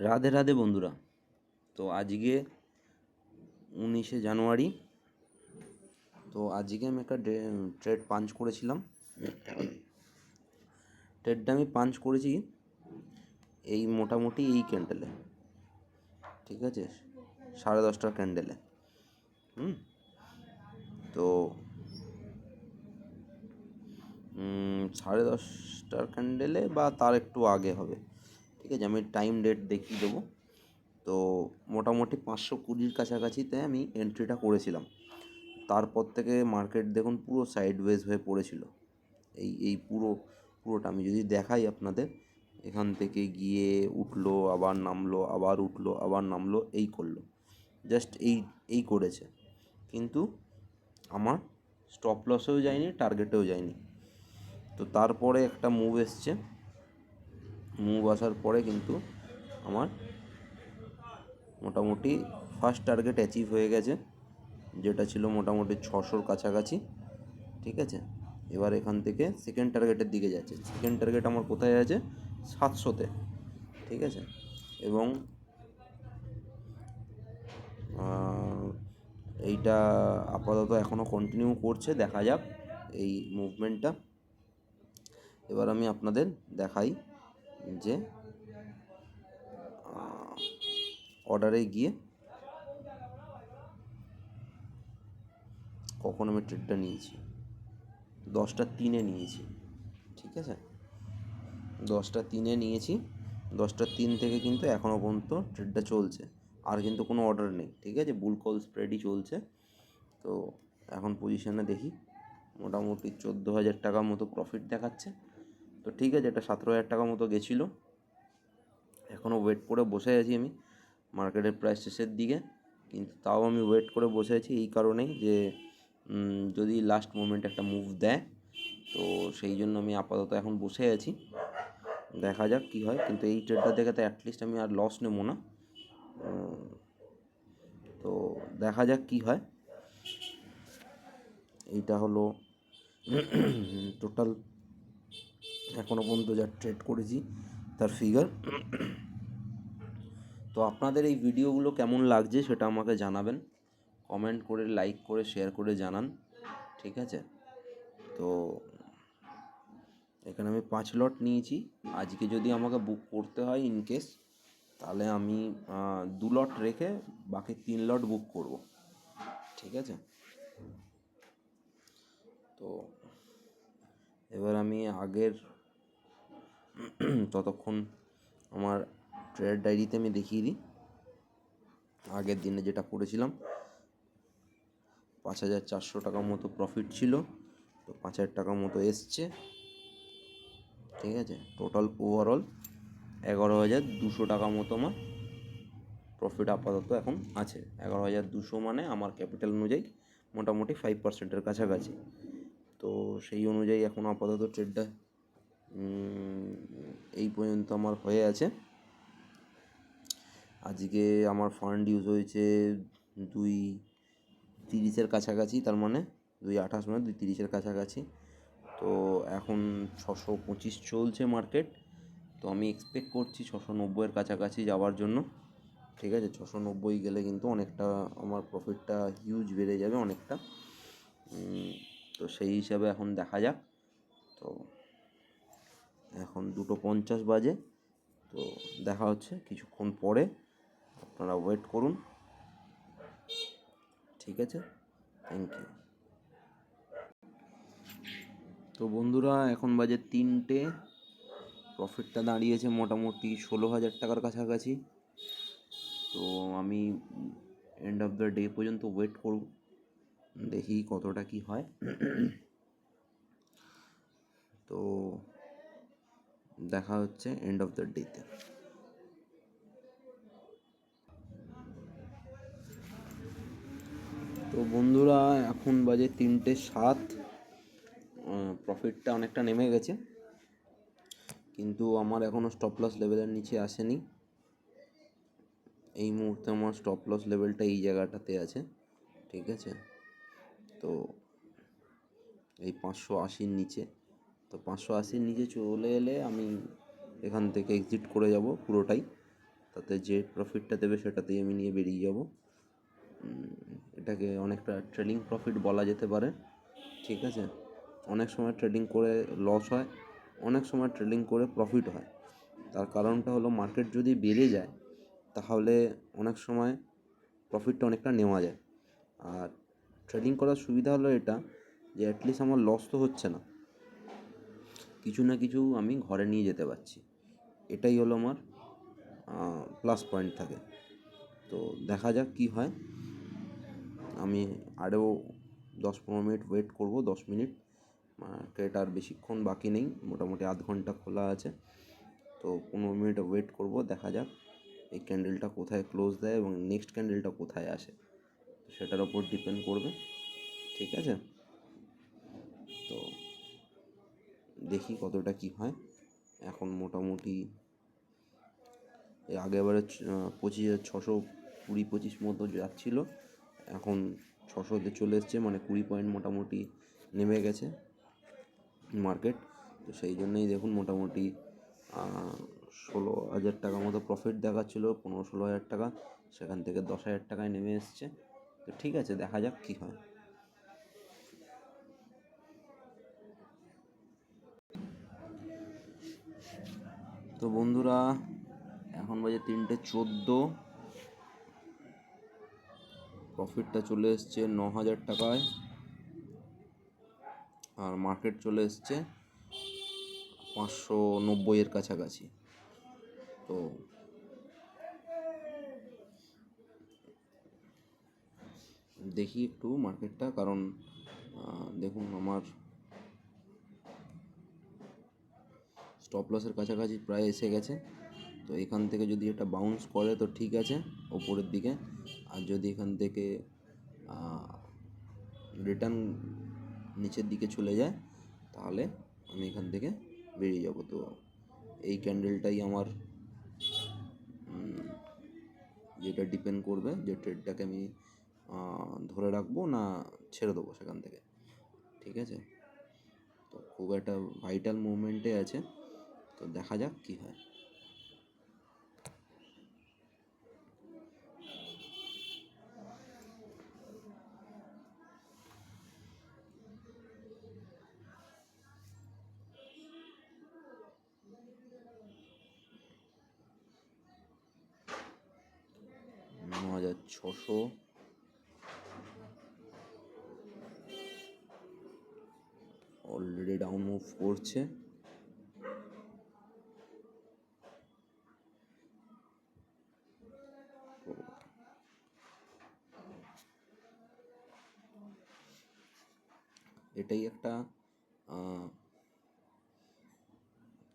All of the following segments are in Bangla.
রাধে রাধে বন্ধুরা। তো আজকে 19শে জানুয়ারি। তো আজকে আমি একটা ট্রেড পাঞ্চ করেছিলাম। ট্রেডটা আমি পাঞ্চ করেছি এই মোটামুটি এই ক্যান্ডেলে, ঠিক আছে, 10:30টার ক্যান্ডেলে। তো 10:30টার ক্যান্ডেলে বা তার একটু আগে হবে, ঠিক আছে। আমি টাইম ডেট দেখিয়ে দেবো। তো মোটামুটি 520-র কাছাকাছিতে আমি এন্ট্রিটা করেছিলাম। তারপর থেকে মার্কেট দেখুন পুরো সাইডওয়েজ হয়ে পড়েছিল। এই এই পুরোটা আমি যদি দেখাই আপনাদের, এখান থেকে গিয়ে উঠলো, আবার নামলো, আবার উঠলো, আবার নামলো, এই করলো, জাস্ট এই করেছে। কিন্তু আমার স্টপ লসেও যায়নি, টার্গেটেও যায়নি। তো তারপরে একটা মুভ এসছে। মুভ আসার পরে কিন্তু আমার মোটামুটি ফার্স্ট টার্গেট অ্যাচিভ হয়ে গেছে, যেটা ছিল মোটামুটি 600-র কাছাকাছি, ঠিক আছে। এবার এখান থেকে সেকেন্ড টার্গেটের দিকে যাচ্ছে। সেকেন্ড টার্গেট আমার কোথায় আছে? 700-তে, ঠিক আছে। এবং এইটা আপাতত এখনও কন্টিনিউ করছে, দেখা যাক এই মুভমেন্টটা। এবার আমি আপনাদের দেখাই যে অর্ডারে গিয়ে কখন আমি ট্রেডটা নিয়েছি। 10টা 3-এ নিয়েছি, ঠিক আছে। 10টা 3-এ নিয়েছি। 10টা 3 থেকে কিন্তু এখনও পর্যন্ত ট্রেডটা চলছে, আর কিন্তু কোনো অর্ডার নেই, ঠিক আছে। বুল কল স্প্রেডই চলছে। তো এখন পজিশনে দেখি মোটামুটি 14,000 টাকার মতো প্রফিট দেখাচ্ছে। তো ঠিক আছে, এটা 17,000 টাকার মতো গেছিলো। এখনও ওয়েট করে বসে আছি আমি মার্কেটের প্রায় শেষের দিকে। কিন্তু তাও আমি ওয়েট করে বসে আছি এই কারণেই যে যদি লাস্ট মোমেন্ট একটা মুভ দেয়, তো সেই জন্য আমি আপাতত এখন বসে আছি। দেখা যাক কী হয়। কিন্তু এই ট্রেডটা দেখে তো অ্যাটলিস্ট আমি আর লস নেবো না। তো দেখা যাক কী হয়। এইটা হলো টোটাল এখনও পর্যন্ত যা ট্রেড করেছি তার ফিগার। তো আপনাদের এই ভিডিওগুলো কেমন লাগছে সেটা আমাকে জানাবেন, কমেন্ট করে, লাইক করে, শেয়ার করে জানান, ঠিক আছে। তো এখানে আমি 5 লট নিয়েছি। আজকে যদি আমাকে বুক করতে হয় ইনকেস, তাহলে আমি 2 লট রেখে বাকি 3 লট বুক করব, ঠিক আছে। তো এবার আমি আগের ততক্ষণ আমার ট্রেড ডায়েরিতে আমি দেখিয়ে দিই আগের দিনে যেটা করেছিলাম। 5,400 টাকার মতো প্রফিট ছিল, তো 5,000 টাকার মতো এসছে, ঠিক আছে। টোটাল ওভারঅল 11,200 টাকার মতো আমার প্রফিট আপাতত এখন আছে। 11,200 মানে আমার ক্যাপিটাল অনুযায়ী মোটামুটি 5%-এর কাছাকাছি। তো সেই অনুযায়ী এখন আপাতত ট্রেডটা এই পর্যন্ত আমার হয়ে আছে। আজকে আমার ফান্ড ইউজ হয়েছে 2.30-এর কাছাকাছি, তার মানে 2.28 মানে 2.30-এর কাছাকাছি। তো এখন 625 চলছে মার্কেট। তো আমি এক্সপেক্ট করছি 690-এর কাছাকাছি যাওয়ার জন্য, ঠিক আছে। 690 গেলে কিন্তু অনেকটা আমার প্রফিটটা হিউজ বেড়ে যাবে অনেকটা। তো সেই হিসাবে এখন দেখা যাক। তো এখন 2:50 বাজে। তো দেখা হচ্ছে কিছুক্ষণ পরে, আপনারা ওয়েট করুন, ঠিক আছে। Thank you. তো বন্ধুরা, এখন বাজে 3টে। প্রফিটটা দাঁড়িয়েছে মোটামুটি 16,000 টাকার কাছাকাছি। তো আমি এন্ড অফ দ্য ডে পর্যন্ত ওয়েট করব, দেখি কতটা কি হয়। তো দেখা হচ্ছে এন্ড অফ দ্য ডেতে। তো বন্ধুরা, এখন বাজে 3টে 7। প্রফিটটা অনেকটা নেমে গেছে, কিন্তু আমার এখনও স্টপ লস লেভেলের নিচে আসেনি। এই মুহূর্তে আমার স্টপ লস লেভেলটা এই জায়গাটাতে আছে, ঠিক আছে। তো এই 580-র নিচে। তো 580-র নিচে চলে এলে আমি এখান থেকে এক্সিট করে যাব পুরোটাই। তো তাতে যে প্রফিটটা দেবে সেটাতেই আমি নিয়ে বেরিয়ে যাব। এটাকে অনেকটা ট্রেডিং প্রফিট বলা যেতে পারে, ঠিক আছে। অনেক সময় ট্রেডিং করে লস হয়, অনেক সময় ট্রেডিং করে প্রফিট হয়। তার কারণটা হলো মার্কেট যদি বেড়ে যায় তাহলে অনেক সময় প্রফিটটা অনেকটা নেওয়া যায়। আর ট্রেডিং করার সুবিধা হলো এটা যে অ্যাটলিস্ট আমার লস তো হচ্ছে না, কিছু না কিছু আমি ঘরে নিয়ে যেতে পারছি। এটাই হলো আমার প্লাস পয়েন্ট থাকে। তো দেখা যাক কি হয়। আমি আরও 10-15 মিনিট ওয়েট করব, 10 মিনিট। মার্কেট আর বেশিক্ষণ বাকি নেই, মোটামুটি আধ ঘন্টা খোলা আছে। তো 15 মিনিট ওয়েট করব, দেখা যাক এই ক্যান্ডেলটা কোথায় ক্লোজ দেয় এবং নেক্সট ক্যান্ডেলটা কোথায় আসে, সেটার ওপর ডিপেন্ড করবে, ঠিক আছে। তো দেখি কতটা কি হয়। এখন মোটামুটি আগেবারে 25,620-25 মতো যাচ্ছিল, এখন 600-তে চলে এসছে, মানে 20 পয়েন্ট মোটামুটি নেমে গেছে মার্কেট। তো সেই জন্যই দেখুন মোটামুটি 16,000 টাকা মতো প্রফিট দেখাচ্ছিল, 15-16 হাজার টাকা, সেখান থেকে 10,000 টাকায় নেমে এসছে। তো ঠিক আছে, দেখা যাক কী হয়। তো বন্ধুরা, এখন বাজে 3:14, প্রফিটটা চলে এসছে 9,000 টাকায়, আর মার্কেট চলে এসছে 590-এর কাছাকাছি। তো দেখি একটু মার্কেটটা, কারণ দেখুন আমার স্টপ লসের কাছাকাছি প্রায় এসে গেছে। তো এখান থেকে যদি এটা বাউন্স করে তো ঠিক আছে ওপরের দিকে, আর যদি এখান থেকে রিটার্ন নিচের দিকে চলে যায় তাহলে আমি এখান থেকে বেরিয়ে যাব। তো এই ক্যান্ডেলটাই আমার যেটা ডিপেন্ড করবে যে ট্রেডটাকে আমি ধরে রাখবো না ছেড়ে দেবো সেখান থেকে, ঠিক আছে। তো খুব একটা ভাইটাল মুভমেন্টে আছে, তো দেখা যাক কী হয়। $9,600 অলরেডি ডাউন মুভ করছে। এটাই একটা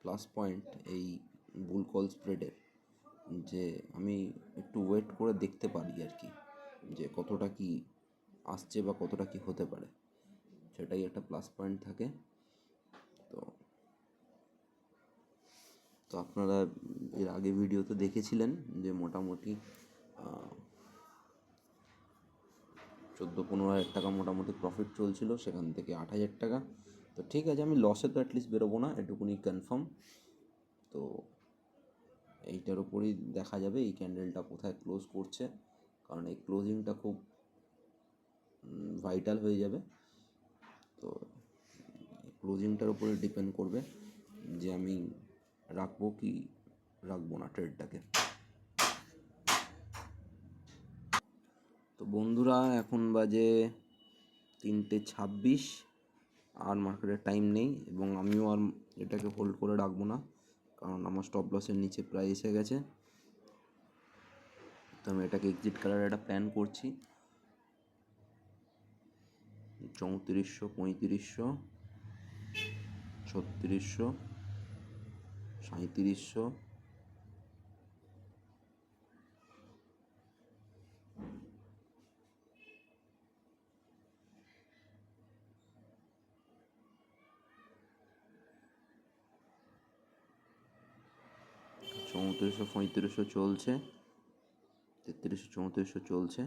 প্লাস পয়েন্ট এই বুল কল স্প্রেডের, যে আমি একটু ওয়েট করে দেখতে পারি আর কি, যে কতটা কি আসছে বা কতটা কি হতে পারে, সেটাই একটা প্লাস পয়েন্ট থাকে। তো তো আপনারা এর আগে ভিডিওতে দেখেছিলেন যে মোটামুটি 14-15 হাজার টাকা মোটামুটি প্রফিট চলছিল, সেখান থেকে 8,000 টাকা। তো ঠিক আছে, আমি লসে তো অ্যাটলিস্ট বেরোবো না, এটুকুনি কনফার্ম। তো এইটার উপরই দেখা যাবে এই ক্যান্ডেলটা কোথায় ক্লোজ করছে, কারণ এই ক্লোজিংটা খুব ভাইটাল হয়ে যাবে। তো ক্লোজিংটার উপরে ডিপেন্ড করবে যে আমি রাখবো কি রাখবো না ট্রেডটাকে। তো বন্ধুরা, এখন বাজে 3:26, আর মার্কেটের টাইম নেই, এবং আমিও আর এটাকে হোল্ড করে রাখবো না, কারণ আমার স্টপ লসের নিচে প্রায় এসে গেছে। তো আমি এটাকে এক্সিট করার একটা প্ল্যান করছি। 3400, 3500, 3600, 3700, চৌত্রিশশো, 3500 চলছে, 3300, 3400 চলছে।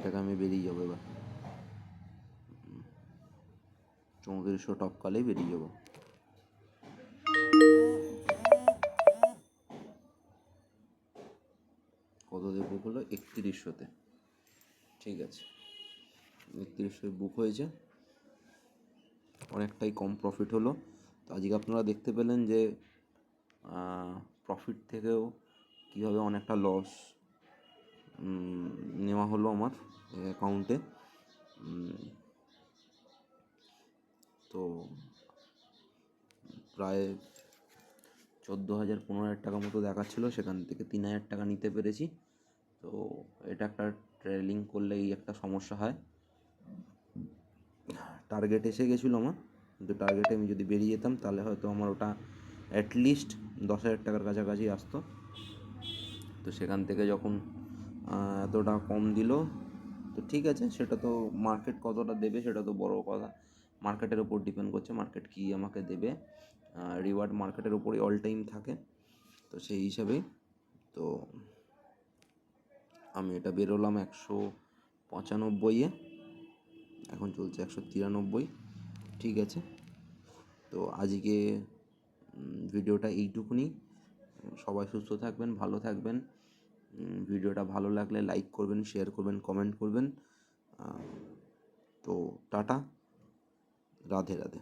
এটাকে আমি বেরিয়ে যাবো এবার, 3400 টপকালেই বেরিয়ে যাবো। কত দিয়ে বুক হলো? 3100-তে। ঠিক আছে, 3100 বুক হয়েছে, অনেকটাই কম প্রফিট হলো। তো আজকে আপনারা দেখতে পেলেন যে প্রফিট থেকেও কীভাবে অনেকটা লস নেওয়া হলো আমার অ্যাকাউন্টে। তো প্রায় 14,000-15,000 টাকা মতো দেখাচ্ছিলো, সেখান থেকে 3,000 টাকা নিতে পেরেছি। তো এটা একটা ট্রেলিং করলে এই একটা সমস্যা হয়, টার্গেট এসে গেছিলো আমার, কিন্তু টার্গেটে আমি যদি বেরিয়ে যেতাম তাহলে হয়তো আমার ওটা অ্যাটলিস্ট 10,000 টাকার কাছাকাছি আসতো। তো সেখান থেকে যখন এতটা কম দিল, তো ঠিক আছে, সেটা তো মার্কেট কতটা দেবে সেটা তো বড় কথা, মার্কেটের ওপর ডিপেন্ড করছে, মার্কেট কী আমাকে দেবে। রিওয়ার্ড মার্কেটের ওপরই অল টাইম থাকে, তো সেই হিসাবেই তো আমি এটা বেরোলাম 195-এ, এখন চলছে 193। ঠিক আছে, তো আজকে ভিডিওটা এইটুকুনি। সবাই সুস্থ থাকবেন, ভালো থাকবেন। ভিডিওটা ভালো লাগলে লাইক করবেন, শেয়ার করবেন, কমেন্ট করবেন। তো টাটা, রাধে রাধে।